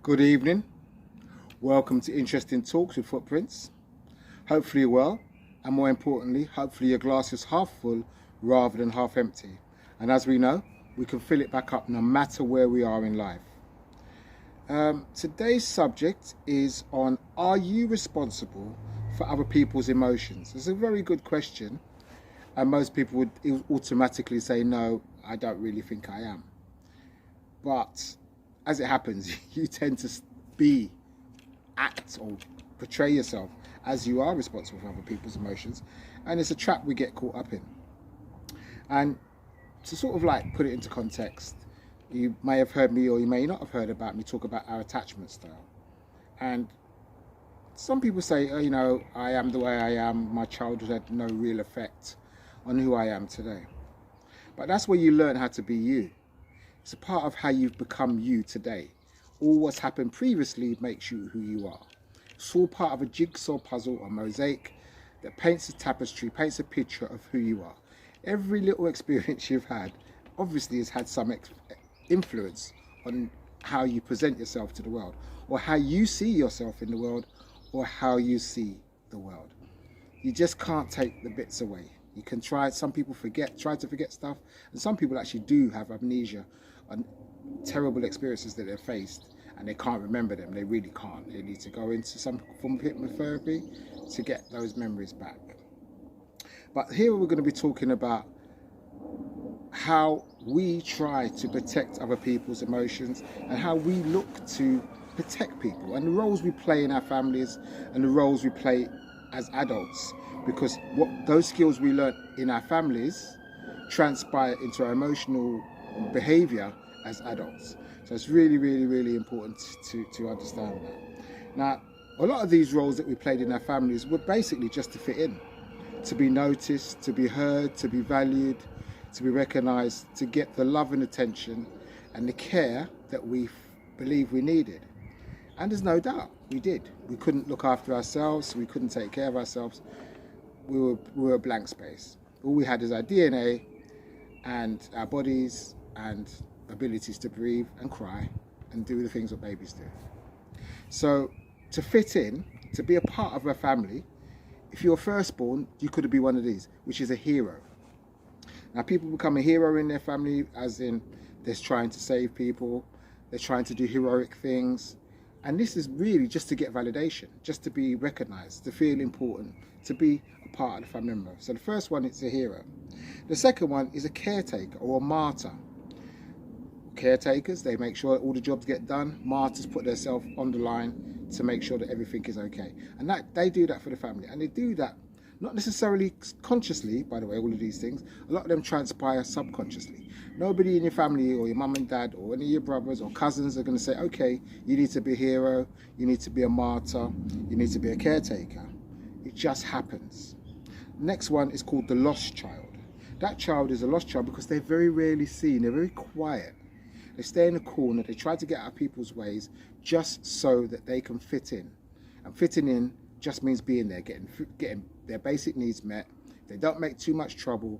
Good evening. Welcome to Interesting Talks with Footprints. Hopefully you're well, and more importantly, hopefully your glass is half full rather than half empty. And as we know, we can fill it back up no matter where we are in life. Today's subject is on, are you responsible for other people's emotions? It's a very good question, and most people would automatically say, no, I don't really think I am. But as it happens, you tend to act or portray yourself as you are responsible for other people's emotions, and it's a trap we get caught up in. And to sort of like put it into context, you may have heard me, or you may not have heard about me, talk about our attachment style. And some people say, oh, I am the way I am, my childhood had no real effect on who I am today. But that's where you learn how to be you. It's a part of how you've become you today. All what's happened previously makes you who you are. It's all part of a jigsaw puzzle or mosaic that paints a tapestry, paints a picture of who you are. Every little experience you've had obviously has had some influence on how you present yourself to the world, or how you see yourself in the world, or how you see the world. You just can't take the bits away. You can try, some people try to forget stuff, and some people actually do have amnesia on terrible experiences that they've faced, and they can't remember them. They really can't. They need to go into some form of hypnotherapy to get those memories back. But here we're going to be talking about how we try to protect other people's emotions, and how we look to protect people, and the roles we play in our families, and the roles we play as adults, because what those skills we learn in our families transpire into our emotional behavior as adults. So it's really, really, really important to understand that. Now, a lot of these roles that we played in our families were basically just to fit in, to be noticed, to be heard, to be valued, to be recognized, to get the love and attention and the care that we believe we needed. And there's no doubt we did. We couldn't look after ourselves, we couldn't take care of ourselves. We were a blank space. All we had is our DNA and our bodies and abilities to breathe and cry and do the things that babies do. So to fit in, to be a part of a family, if you're firstborn, you could be one of these, which is a hero. Now, people become a hero in their family, as in they're trying to save people, they're trying to do heroic things. And this is really just to get validation, just to be recognized, to feel important, to be a part of the family member. So the first one is a hero. The second one is a caretaker or a martyr. Caretakers, they make sure that all the jobs get done. Martyrs put themselves on the line to make sure that everything is okay. And that they do that for the family. And they do that not necessarily consciously, by the way, all of these things. A lot of them transpire subconsciously. Nobody in your family or your mum and dad or any of your brothers or cousins are going to say, okay, you need to be a hero, you need to be a martyr, you need to be a caretaker. It just happens. Next one is called the lost child. That child is a lost child because they're very rarely seen, they're very quiet. They stay in a corner, they try to get out of people's ways just so that they can fit in. And fitting in just means being there, getting their basic needs met. They don't make too much trouble.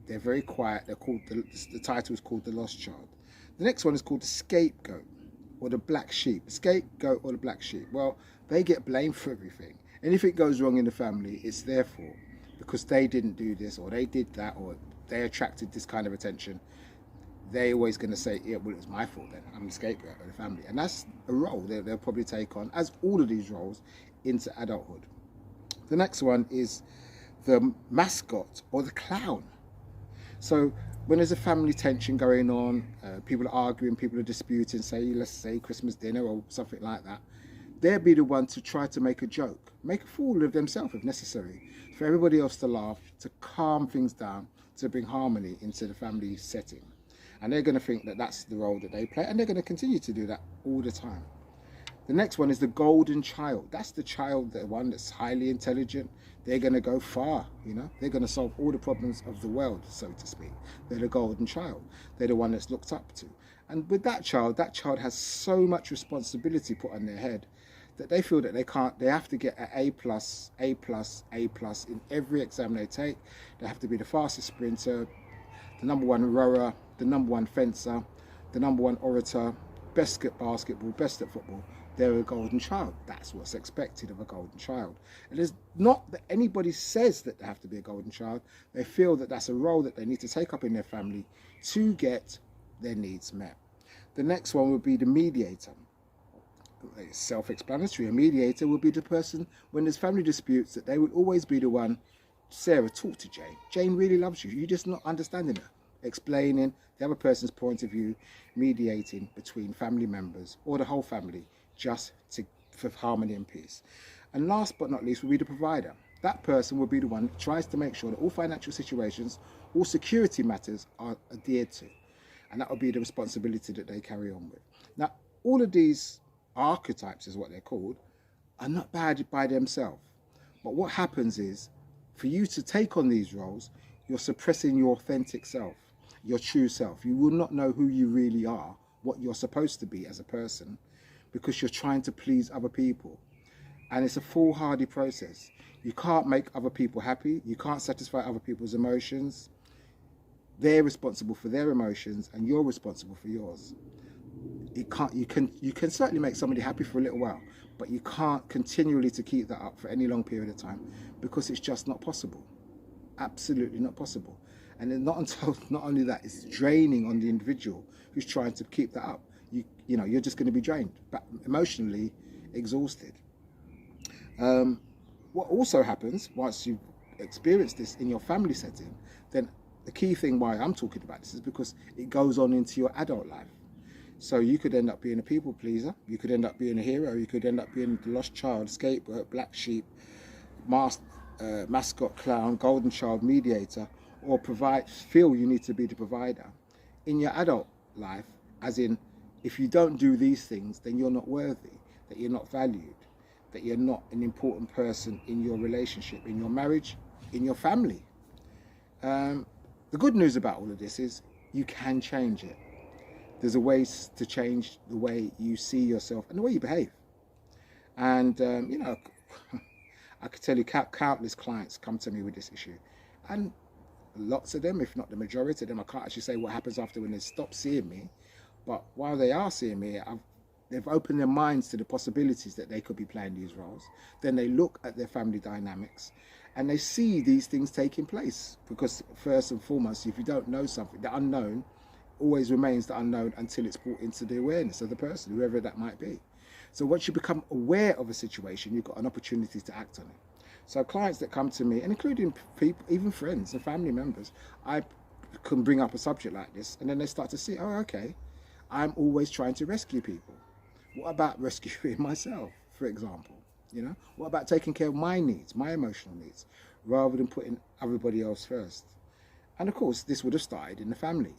They're very quiet. They're called the title is called the lost child. The next one is called the scapegoat or the black sheep. Scapegoat or the black sheep. Well, they get blamed for everything. Anything goes wrong in the family, it's their fault because they didn't do this or they did that or they attracted this kind of attention. They're always going to say, yeah, well, it's my fault then. I'm the scapegoat of the family. And that's a role they'll probably take on, as all of these roles, into adulthood. The next one is the mascot or the clown. So when there's a family tension going on, people are arguing, people are disputing, let's say Christmas dinner or something like that, they'll be the one to try to make a joke, make a fool of themselves if necessary, for everybody else to laugh, to calm things down, to bring harmony into the family setting. And they're going to think that that's the role that they play, and they're going to continue to do that all the time. The next one is the golden child. That's the child, the one that's highly intelligent. They're going to go far, They're going to solve all the problems of the world, so to speak. They're the golden child. They're the one that's looked up to. And with that child has so much responsibility put on their head that they feel that they have to get an A+, A+, A+ in every exam they take. They have to be the fastest sprinter, the number one rower, the number one fencer, the number one orator, best at basketball, best at football, they're a golden child. That's what's expected of a golden child. It is not that anybody says that they have to be a golden child. They feel that that's a role that they need to take up in their family to get their needs met. The next one would be the mediator. It's self-explanatory. A mediator would be the person, when there's family disputes, that they would always be the one. Sarah, talk to Jane. Jane really loves you. You're just not understanding her. Explaining the other person's point of view, mediating between family members or the whole family, just for harmony and peace. And last but not least would be the provider. That person will be the one that tries to make sure that all financial situations, all security matters are adhered to. And that will be the responsibility that they carry on with. Now, all of these archetypes, is what they're called, are not bad by themselves. But what happens is, for you to take on these roles, you're suppressing your authentic self, your true self. You will not know who you really are, what you're supposed to be as a person, because you're trying to please other people. And it's a foolhardy process. You can't make other people happy. You can't satisfy other people's emotions. They're responsible for their emotions and you're responsible for yours. You can certainly make somebody happy for a little while, but you can't continually to keep that up for any long period of time, because it's just not possible. Absolutely not possible. And then not only that, it's draining on the individual who's trying to keep that up. You're just going to be drained, but emotionally exhausted. What also happens once you've experienced this in your family setting, then the key thing why I'm talking about this is because it goes on into your adult life. So you could end up being a people pleaser, you could end up being a hero, you could end up being the lost child, scapegoat, black sheep, mascot, clown, golden child, mediator, or feel you need to be the provider in your adult life, as in, if you don't do these things, then you're not worthy, that you're not valued, that you're not an important person in your relationship, in your marriage, in your family. The good news about all of this is you can change it. There's a way to change the way you see yourself and the way you behave. And, I could tell you countless clients come to me with this issue. And lots of them, if not the majority of them, I can't actually say what happens after when they stop seeing me. But while they are seeing me, they've opened their minds to the possibilities that they could be playing these roles. Then they look at their family dynamics and they see these things taking place. Because first and foremost, if you don't know something, the unknown always remains the unknown until it's brought into the awareness of the person, whoever that might be. So once you become aware of a situation, you've got an opportunity to act on it. So clients that come to me, and including people, even friends and family members, I can bring up a subject like this, and then they start to see, oh, okay, I'm always trying to rescue people. What about rescuing myself, for example? What about taking care of my needs, my emotional needs, rather than putting everybody else first? And of course, this would have started in the family,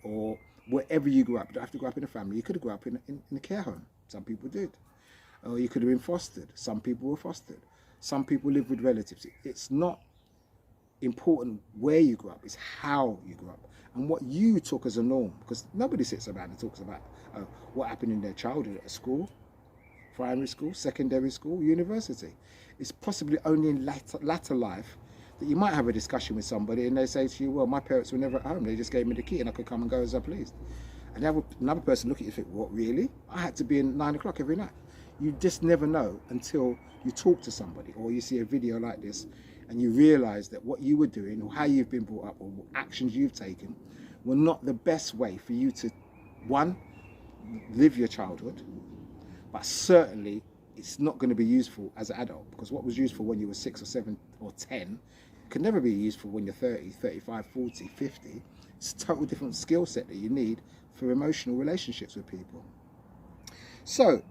or wherever you grew up. You don't have to grow up in a family. You could have grown up in a care home. Some people did. Or you could have been fostered. Some people were fostered. Some people live with relatives. It's not important where you grew up, it's how you grew up and what you took as a norm, because nobody sits around and talks about what happened in their childhood at school, primary school, secondary school, university. It's possibly only in latter life that you might have a discussion with somebody and they say to you, well, my parents were never at home, they just gave me the key and I could come and go as I pleased. And another person look at you and think, what, really? I had to be in 9 o'clock every night. You just never know until you talk to somebody or you see a video like this and you realise that what you were doing or how you've been brought up or what actions you've taken were not the best way for you to, one, live your childhood, but certainly it's not going to be useful as an adult, because what was useful when you were 6 or 7 or 10 can never be useful when you're 30, 35, 40, 50. It's a total different skill set that you need for emotional relationships with people. So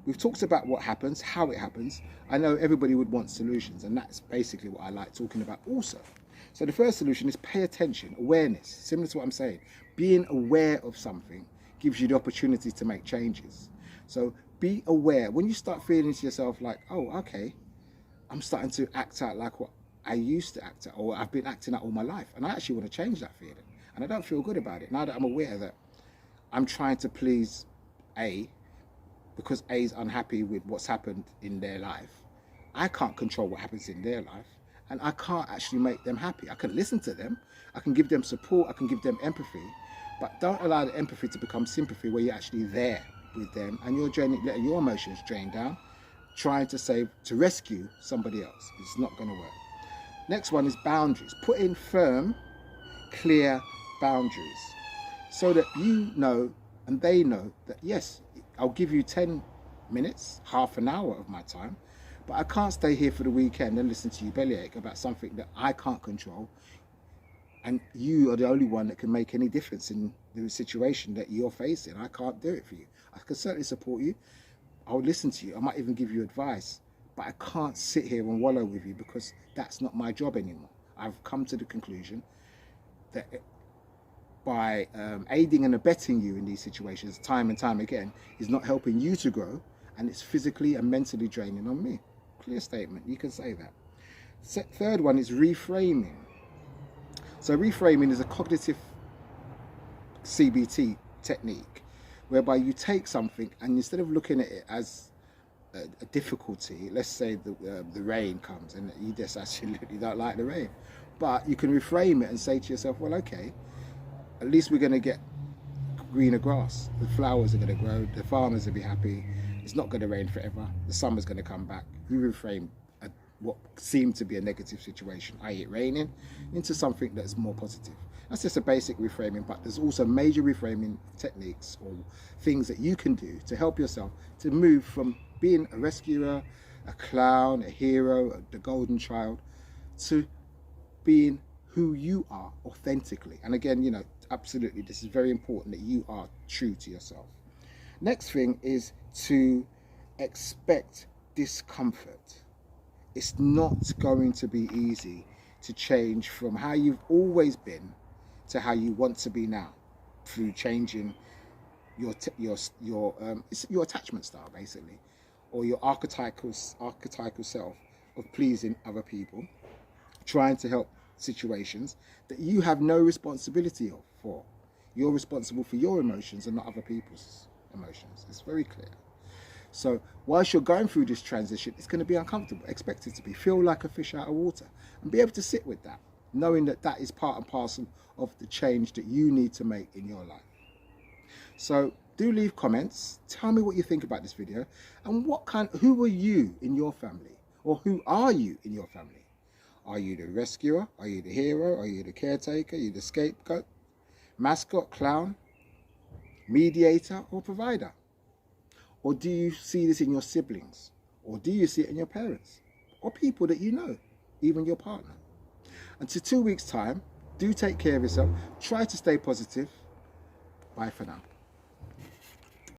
we've talked about what happens, how it happens. I know everybody would want solutions, and that's basically what I like talking about also. So the first solution is pay attention, awareness, similar to what I'm saying. Being aware of something gives you the opportunity to make changes. So be aware. When you start feeling to yourself like, oh, okay, I'm starting to act out like what I used to act out, or I've been acting out all my life, and I actually want to change that feeling, and I don't feel good about it. Now that I'm aware that I'm trying to please A, because A is unhappy with what's happened in their life. I can't control what happens in their life, and I can't actually make them happy. I can listen to them, I can give them support, I can give them empathy, But don't allow the empathy to become sympathy, where you're actually there with them and you're letting your emotions drain down, trying to rescue somebody else. It's not going to work. Next one is boundaries. Put in firm, clear boundaries so that you know and they know that, yes, I'll give you 10 minutes, half an hour of my time, but I can't stay here for the weekend and listen to you bellyache about something that I can't control, and you are the only one that can make any difference in the situation that you're facing. I can't do it for you. I can certainly support you. I'll listen to you. I might even give you advice, but I can't sit here and wallow with you, because that's not my job anymore. I've come to the conclusion that by aiding and abetting you in these situations time and time again is not helping you to grow, and it's physically and mentally draining on me. Clear statement, you can say that. Third one is reframing. So reframing is a cognitive CBT technique whereby you take something and instead of looking at it as a difficulty, let's say the rain comes and you just absolutely don't like the rain, but you can reframe it and say to yourself, well, okay, at least we're going to get greener grass, the flowers are going to grow, the farmers will be happy, it's not going to rain forever, the summer's going to come back. You reframe what seemed to be a negative situation, i.e. it raining, into something that's more positive. That's just a basic reframing, but there's also major reframing techniques or things that you can do to help yourself to move from being a rescuer, a clown, a hero, the golden child, to being who you are authentically. And again, you know, absolutely, this is very important that you are true to yourself. Next thing is to expect discomfort. It's not going to be easy to change from how you've always been to how you want to be now through changing your attachment style, basically, or your archetypal self of pleasing other people, trying to help situations that you have no responsibility for. You're responsible for your emotions and not other people's emotions. It's very clear. So whilst you're going through this transition, it's going to be uncomfortable. Expect it to be. Feel like a fish out of water and be able to sit with that, knowing that that is part and parcel of the change that you need to make in your life. So do leave comments. Tell me what you think about this video and who are you in your family, or who are you in your family? Are you the rescuer? Are you the hero? Are you the caretaker? Are you the scapegoat? Mascot, clown, mediator, or provider? Or do you see this in your siblings? Or do you see it in your parents? Or people that you know, even your partner? Until 2 weeks' time, do take care of yourself. Try to stay positive. Bye for now.